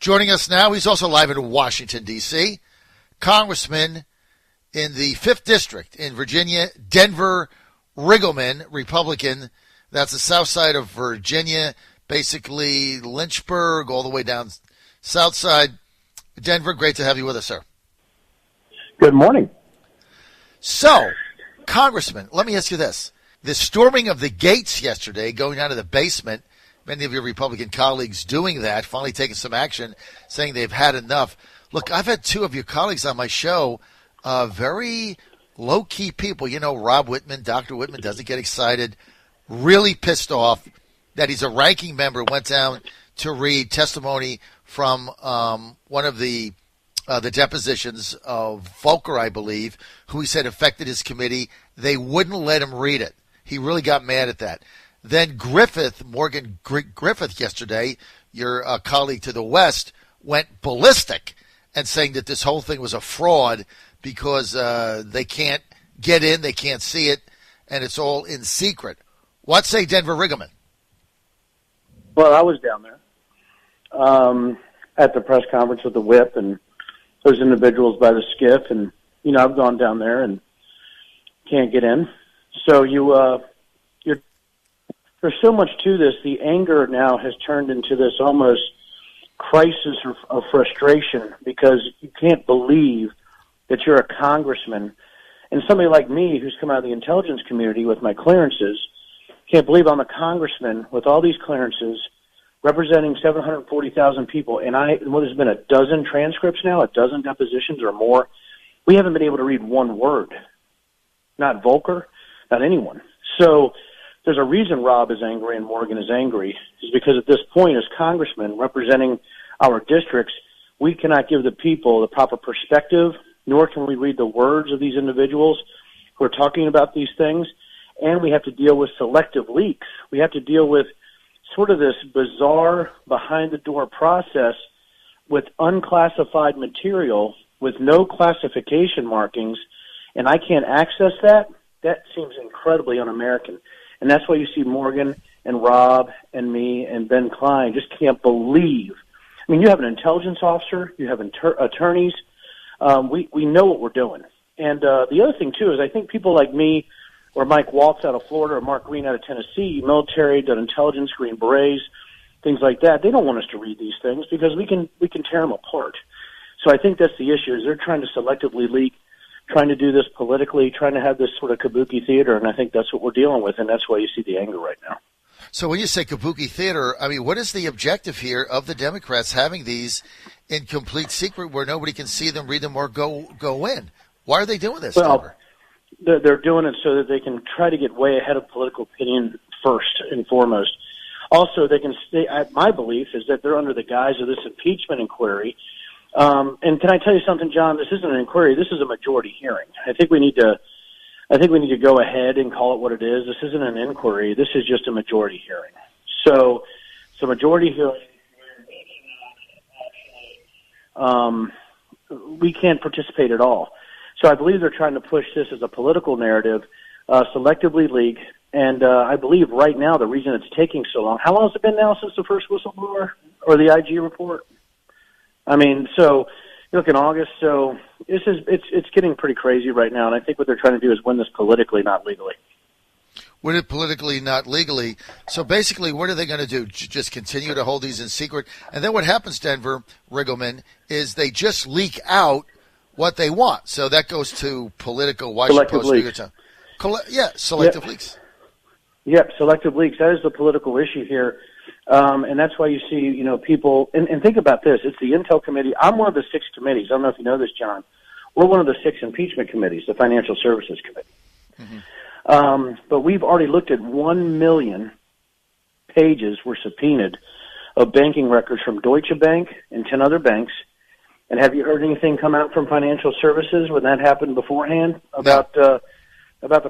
Joining us now, he's also live in Washington, D.C., Congressman in the 5th District in Virginia, Denver Riggleman, Republican. That's the south side of Virginia, basically Lynchburg, all the way down south side. Denver, great to have you with us, sir. Good morning. So, Congressman, let me ask you this. The storming of the gates yesterday, going down to the basement, many of your Republican colleagues doing that, finally taking some action, saying they've had enough. Look, I've had two of your colleagues on my show, very low-key people. You know, Rob Whitman, Dr. Whitman doesn't get excited, really pissed off that he's a ranking member, went down to read testimony from one of the depositions of Volker, I believe, who he said affected his committee. They wouldn't let him read it. He really got mad at that. Then Morgan Griffith yesterday, your colleague to the west, went ballistic and saying that this whole thing was a fraud because they can't get in, they can't see it, and it's all in secret. What say Denver Riggleman? Well, I was down there at the press conference with the whip and those individuals by the skiff, and, you know, I've gone down there and can't get in. So there's so much to this. The anger now has turned into this almost crisis of frustration because you can't believe that you're a congressman and somebody like me who's come out of the intelligence community with my clearances can't believe I'm a congressman with all these clearances representing 740,000 people. And there's been a dozen transcripts now, a dozen depositions or more. We haven't been able to read one word. Not Volker, not anyone. So there's a reason Rob is angry and Morgan is angry, is because at this point, as congressmen representing our districts, we cannot give the people the proper perspective, nor can we read the words of these individuals who are talking about these things. And we have to deal with selective leaks. We have to deal with sort of this bizarre behind-the-door process with unclassified material with no classification markings, and I can't access that. That seems incredibly un-American. And that's why you see Morgan and Rob and me and Ben Klein just can't believe. I mean, you have an intelligence officer, you have attorneys. We know what we're doing. And the other thing, too, is I think people like me or Mike Waltz out of Florida or Mark Green out of Tennessee, military, done intelligence, Green Berets, things like that, they don't want us to read these things because we can tear them apart. So I think that's the issue, is they're trying to selectively leak, trying to do this politically, trying to have this sort of kabuki theater, and I think that's what we're dealing with, and that's why you see the anger right now. So when you say kabuki theater, I mean, what is the objective here of the Democrats having these in complete secret where nobody can see them, read them, or go in? Why are they doing this, Well, they're doing it so that they can try to get way ahead of political opinion first and foremost. Also, they can stay. My belief is that they're under the guise of this impeachment inquiry. And can I tell you something, John? This isn't an inquiry. This is a majority hearing. I think we need to go ahead and call it what it is. This isn't an inquiry. This is just a majority hearing. So it's a majority hearing. We can't participate at all. So I believe they're trying to push this as a political narrative, selectively leak. And I believe right now the reason it's taking so long, how long has it been now since the first whistleblower or the IG report? I mean, so you look in August, so it's getting pretty crazy right now, and I think what they're trying to do is win this politically, not legally. Win it politically, not legally. So basically, what are they going to do? Just continue to hold these in secret? And then what happens, Denver Riggleman, is they just leak out what they want. So that goes to Politico, Washington Post, New York Times. Selective leaks. Yep, selective leaks. That is the political issue here. And that's why you see, people, and think about this. It's the Intel Committee. I'm one of the 6 committees. I don't know if you know this, John. We're one of the 6 impeachment committees, the Financial Services Committee. Mm-hmm. But we've already looked at 1 million pages were subpoenaed of banking records from Deutsche Bank and 10 other banks. And have you heard anything come out from Financial Services when that happened beforehand about the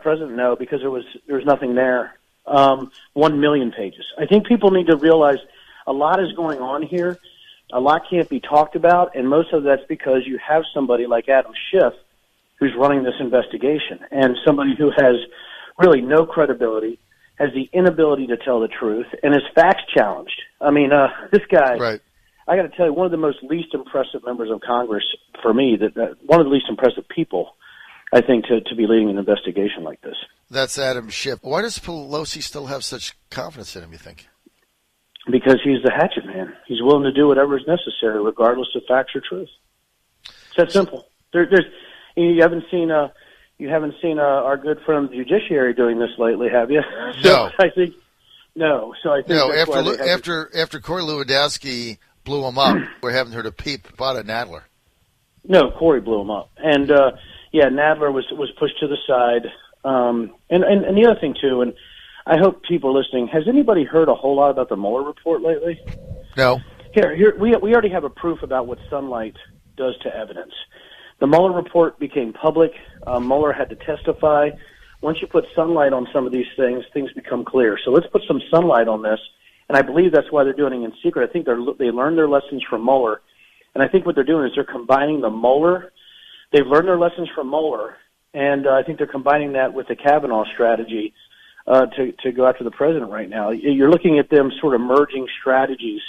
president? No, because there was nothing there. 1 million pages. I think people need to realize a lot is going on here. A lot can't be talked about, and most of that's because you have somebody like Adam Schiff who's running this investigation, and somebody who has really no credibility, has the inability to tell the truth, and is facts challenged. I mean, this guy, right. I got to tell you, one of the most least impressive members of Congress for me, one of the least impressive people, I think, to be leading an investigation like this. That's Adam Schiff. Why does Pelosi still have such confidence in him, you think? Because he's the hatchet man. He's willing to do whatever is necessary, regardless of facts or truth. It's that simple. You haven't seen our good friend the judiciary doing this lately, have you? No. I think no. So I think after Corey Lewandowski blew him up, we're having her to peep about Nadler. No, Corey blew him up, and Nadler was pushed to the side. And the other thing too, and I hope people are listening. Has anybody heard a whole lot about the Mueller report lately? No. Here we already have a proof about what sunlight does to evidence. The Mueller report became public. Mueller had to testify. Once you put sunlight on some of these things become clear. So let's put some sunlight on this, and I believe that's why they're doing it in secret. I think they learned their lessons from Mueller, and I think what they're doing is they're combining the Mueller. They've learned their lessons from Mueller, and I think they're combining that with the Kavanaugh strategy to go after the president right now. You're looking at them sort of merging strategies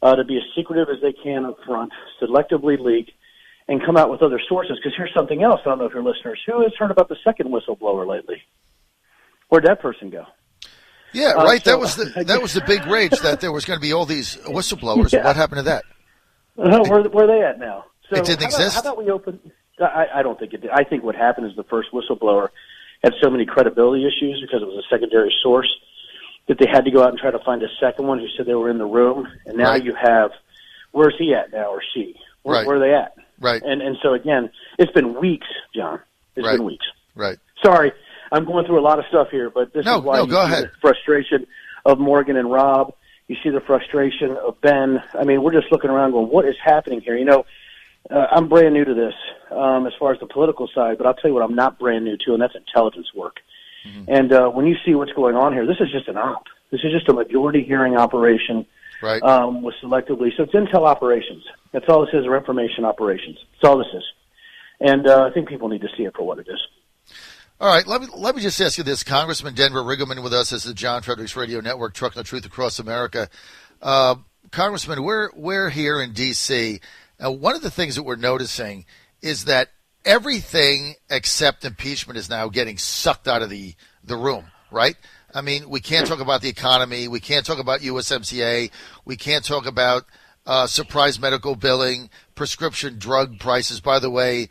to be as secretive as they can up front, selectively leak, and come out with other sources. Because here's something else. I don't know if your listeners, who has heard about the second whistleblower lately? Where'd that person go? Yeah, right. That was the big rage that there was going to be all these whistleblowers. Yeah. What happened to that? Where are they at now? So it didn't exist? How about we open? I don't think it did. I think what happened is the first whistleblower had so many credibility issues because it was a secondary source that they had to go out and try to find a second one who said they were in the room. And now you have, where's he at now, or she? Where are they at? Right. And so, again, it's been weeks, John. It's been weeks. Right. Sorry, I'm going through a lot of stuff here, but this is why you see the frustration of Morgan and Rob. You see the frustration of Ben. I mean, we're just looking around going, what is happening here? You know, I'm brand new to this as far as the political side, but I'll tell you what I'm not brand new to, and that's intelligence work. Mm-hmm. And when you see what's going on here, this is just an op. This is just a majority hearing operation with selectively. So it's intel operations. That's all this is, or information operations. That's all this is. And I think people need to see it for what it is. All right, let me just ask you this. Congressman Denver Riggleman with us as the John Fredericks Radio Network, Trucking the Truth Across America. Congressman, we're here in D.C. One of the things that we're noticing is that everything except impeachment is now getting sucked out of the room, right? I mean, we can't talk about the economy. We can't talk about USMCA. We can't talk about surprise medical billing, prescription drug prices. By the way,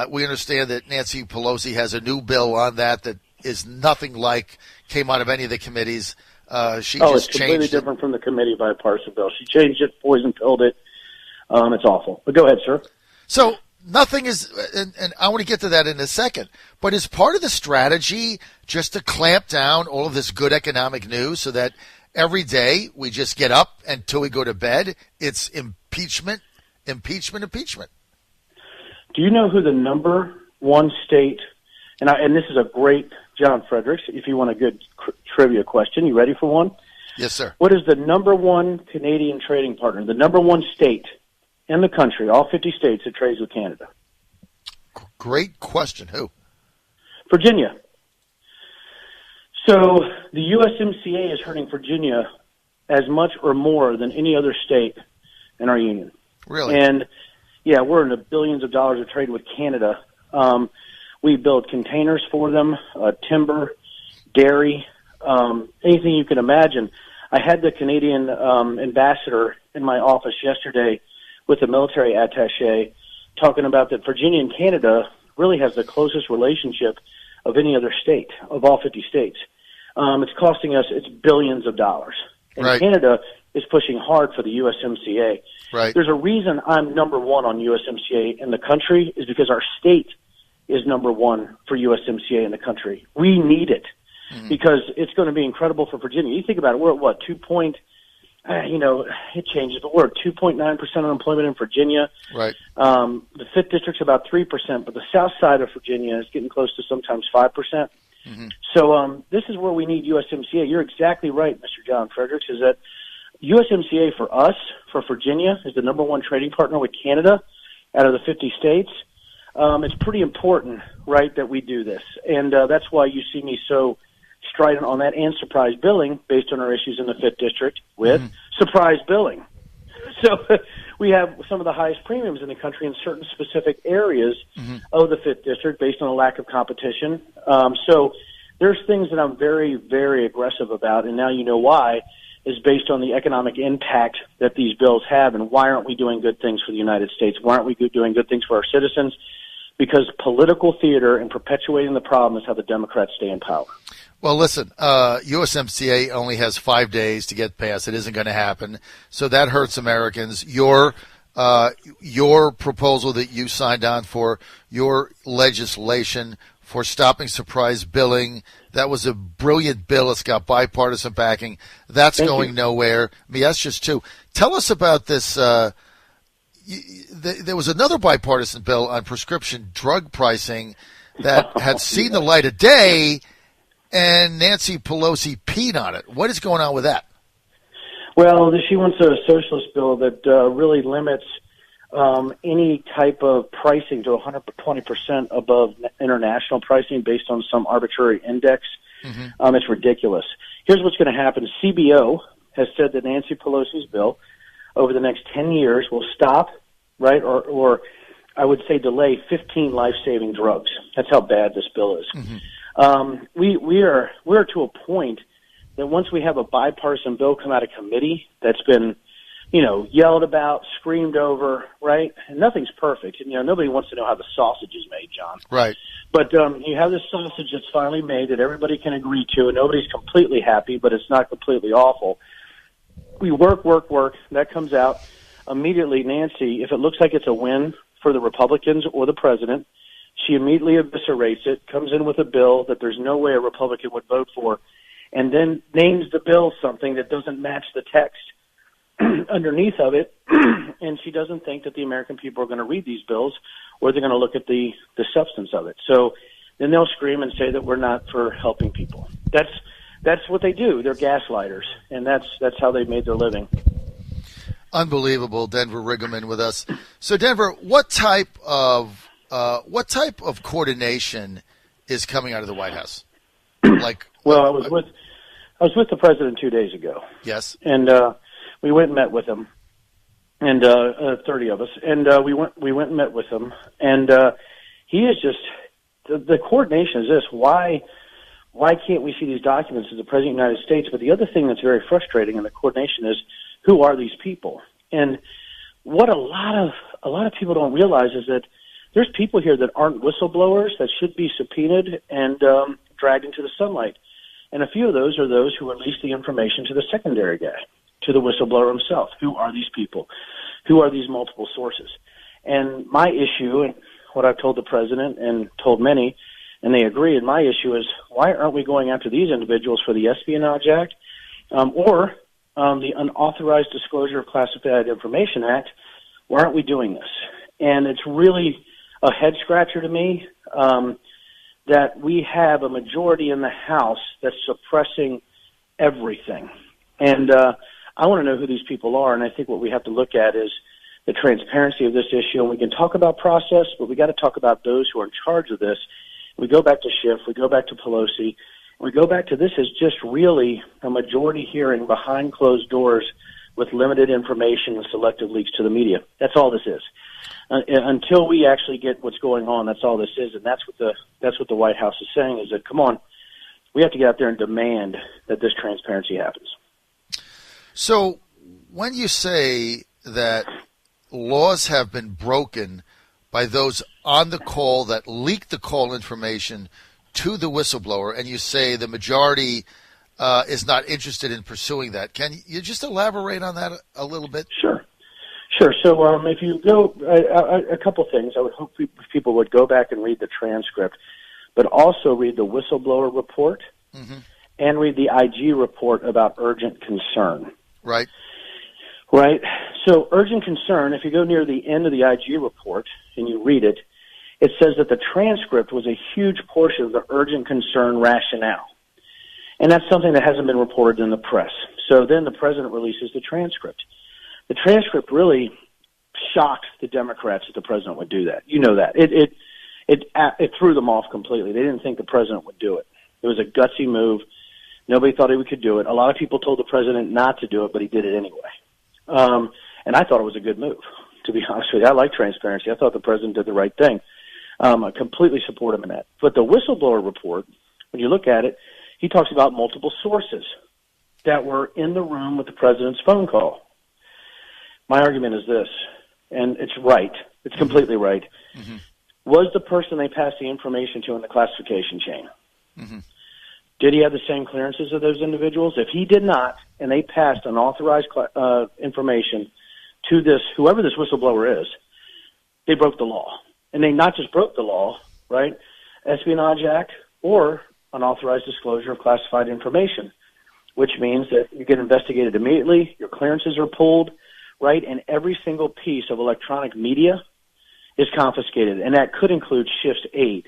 we understand that Nancy Pelosi has a new bill on that is nothing like came out of any of the committees. It's completely different from the committee bipartisan bill. She changed it, poison-pilled it. It's awful. But go ahead, sir. So nothing is, and I want to get to that in a second, but is part of the strategy just to clamp down all of this good economic news so that every day we just get up until we go to bed, it's impeachment, impeachment, impeachment? Do you know who the number one state, and this is a great John Fredericks, if you want a good trivia question. You ready for one? Yes, sir. What is the number one Canadian trading partner, the number one state in the country, all 50 states that trades with Canada? Great question. Who? Virginia. So the USMCA is hurting Virginia as much or more than any other state in our union. Really? And, yeah, we're in the billions of dollars of trade with Canada. We build containers for them, timber, dairy, anything you can imagine. I had the Canadian ambassador in my office yesterday with the military attaché talking about that Virginia and Canada really has the closest relationship of any other state, of all 50 states. It's costing us, it's billions of dollars. And Canada is pushing hard for the USMCA. Right. There's a reason I'm number one on USMCA in the country is because our state is number one for USMCA in the country. We need it because it's going to be incredible for Virginia. You think about it, we're at what, it changes, but we're at 2.9% unemployment in Virginia. Right. The 5th district's about 3%, but the south side of Virginia is getting close to sometimes 5%. Mm-hmm. So this is where we need USMCA. You're exactly right, Mr. John Fredericks, is that USMCA for us, for Virginia, is the number one trading partner with Canada out of the 50 states. It's pretty important, right, that we do this. And that's why you see me so strident on that and surprise billing based on our issues in the 5th district with surprise billing. So we have some of the highest premiums in the country in certain specific areas of the 5th District based on a lack of competition. So there's things that I'm very, very aggressive about, and now you know why, is based on the economic impact that these bills have, and why aren't we doing good things for the United States? Why aren't we doing good things for our citizens? Because political theater and perpetuating the problem is how the Democrats stay in power. Well, listen, USMCA only has 5 days to get passed. It isn't going to happen. So that hurts Americans. Your proposal that you signed on for, your legislation for stopping surprise billing, that was a brilliant bill. It's got bipartisan backing. That's going nowhere. I mean, that's just two. Tell us about this. There was another bipartisan bill on prescription drug pricing that had seen the light of day, and Nancy Pelosi peed on it. What is going on with that? Well, she wants a socialist bill that really limits any type of pricing to 120% above international pricing based on some arbitrary index. It's ridiculous. Here's what's going to happen. CBO has said that Nancy Pelosi's bill over the next 10 years will stop, right, or I would say delay 15 life-saving drugs. That's how bad this bill is. We're to a point that once we have a bipartisan bill come out of committee that's been, yelled about, screamed over, right? And nothing's perfect. And, nobody wants to know how the sausage is made, John. Right. But you have this sausage that's finally made that everybody can agree to, and nobody's completely happy, but it's not completely awful. We work. That comes out. Immediately, Nancy, if it looks like it's a win for the Republicans or the president, she immediately eviscerates it, comes in with a bill that there's no way a Republican would vote for, and then names the bill something that doesn't match the text underneath of it, and she doesn't think that the American people are going to read these bills or they're going to look at the substance of it. So then they'll scream and say that we're not for helping people. That's what they do. They're gaslighters, and that's how they made their living. Unbelievable. Denver Riggleman with us. So Denver, what type of coordination is coming out of the White House? Well, I was with the president 2 days ago. Yes. And we went and met with him, and 30 of us, and we went and met with him, and he is just the coordination is this: why can't we see these documents as the president of the United States? But the other thing that's very frustrating in the coordination is, who are these people? And what a lot of people don't realize is that there's people here that aren't whistleblowers that should be subpoenaed and dragged into the sunlight. And a few of those are those who release the information to the secondary guy, to the whistleblower himself. Who are these people? Who are these multiple sources? And my issue, and what I've told the president and told many, and they agree, and my issue is, why aren't we going after these individuals for the Espionage Act or the Unauthorized Disclosure of Classified Information Act? Why aren't we doing this? And it's really a head-scratcher to me that we have a majority in the House that's suppressing everything. And I want to know who these people are, and I think what we have to look at is the transparency of this issue. And we can talk about process, but we got to talk about those who are in charge of this. We go back to Schiff, we go back to Pelosi, we go back to this is just really a majority hearing behind closed doors with limited information and selective leaks to the media. That's all this is. Until we actually get what's going on, that's all this is, and that's what the White House is saying, is that, come on, we have to get out there and demand that this transparency happens. So when you say that laws have been broken by those on the call that leaked the call information to the whistleblower, and you say the majority is not interested in pursuing that, can you just elaborate on that a little bit? Sure. So if you go, a couple things. I would hope people would go back and read the transcript, but also read the whistleblower report and read the IG report about urgent concern. Right. So urgent concern, if you go near the end of the IG report and you read it, it says that the transcript was a huge portion of the urgent concern rationale. And that's something that hasn't been reported in the press. So then the president releases the transcript. The transcript really shocked the Democrats that the president would do that. You know that. It threw them off completely. They didn't think the president would do it. It was a gutsy move. Nobody thought he could do it. A lot of people told the president not to do it, but he did it anyway. And I thought it was a good move, to be honest with you. I like transparency. I thought the president did the right thing. I completely support him in that. But the whistleblower report, when you look at it, he talks about multiple sources that were in the room with the president's phone call. My argument is this, and it's right. It's completely right. Mm-hmm. Was the person they passed the information to in the classification chain? Mm-hmm. Did he have the same clearances of those individuals? If he did not, and they passed unauthorized information to this, whoever this whistleblower is, they broke the law. And they not just broke the law, right? Espionage Act or unauthorized disclosure of classified information, which means that you get investigated immediately, your clearances are pulled, right? And every single piece of electronic media is confiscated, and that could include Shift 8.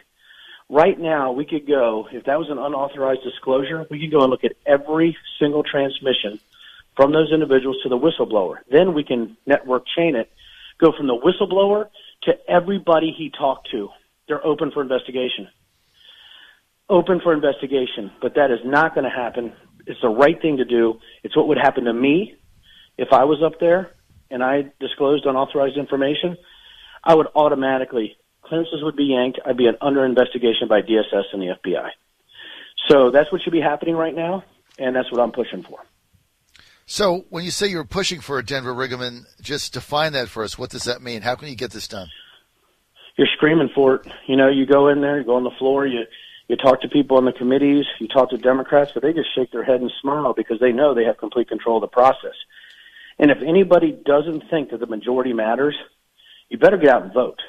Right now, we could go, if that was an unauthorized disclosure, we could go and look at every single transmission from those individuals to the whistleblower. Then we can network chain it, go from the whistleblower to everybody he talked to. They're open for investigation. Open for investigation, but that is not going to happen. It's the right thing to do. It's what would happen to me if I was up there and I disclosed unauthorized information. I would automatically, clearances would be yanked. I'd be under investigation by DSS and the FBI. So that's what should be happening right now, and that's what I'm pushing for. So when you say you're pushing for a Denver Riggleman, just define that for us. What does that mean? How can you get this done? You're screaming for it. You know, you go in there, you go on the floor, you talk to people on the committees, you talk to Democrats, but they just shake their head and smile because they know they have complete control of the process. And if anybody doesn't think that the majority matters, you better get out and vote,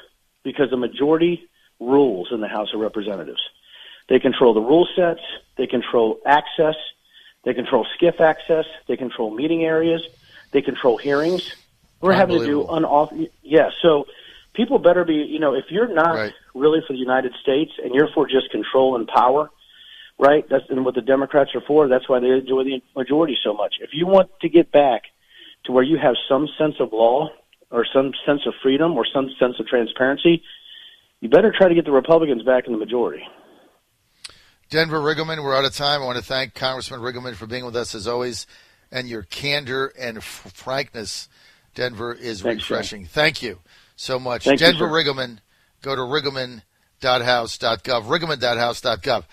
because the majority rules in the House of Representatives. They control the rule sets, they control access, they control SCIF access, they control meeting areas, they control hearings. We're having to do so people better be, you know, if you're not really for the United States and you're for just control and power, right, that's what the Democrats are for. That's why they enjoy the majority so much. If you want to get back to where you have some sense of law or some sense of freedom or some sense of transparency, you better try to get the Republicans back in the majority. Denver Riggleman, we're out of time. I want to thank Congressman Riggleman for being with us as always, and your candor and frankness, Denver, is refreshing. Thank you so much. Denver Riggleman, go to riggleman.house.gov, riggleman.house.gov.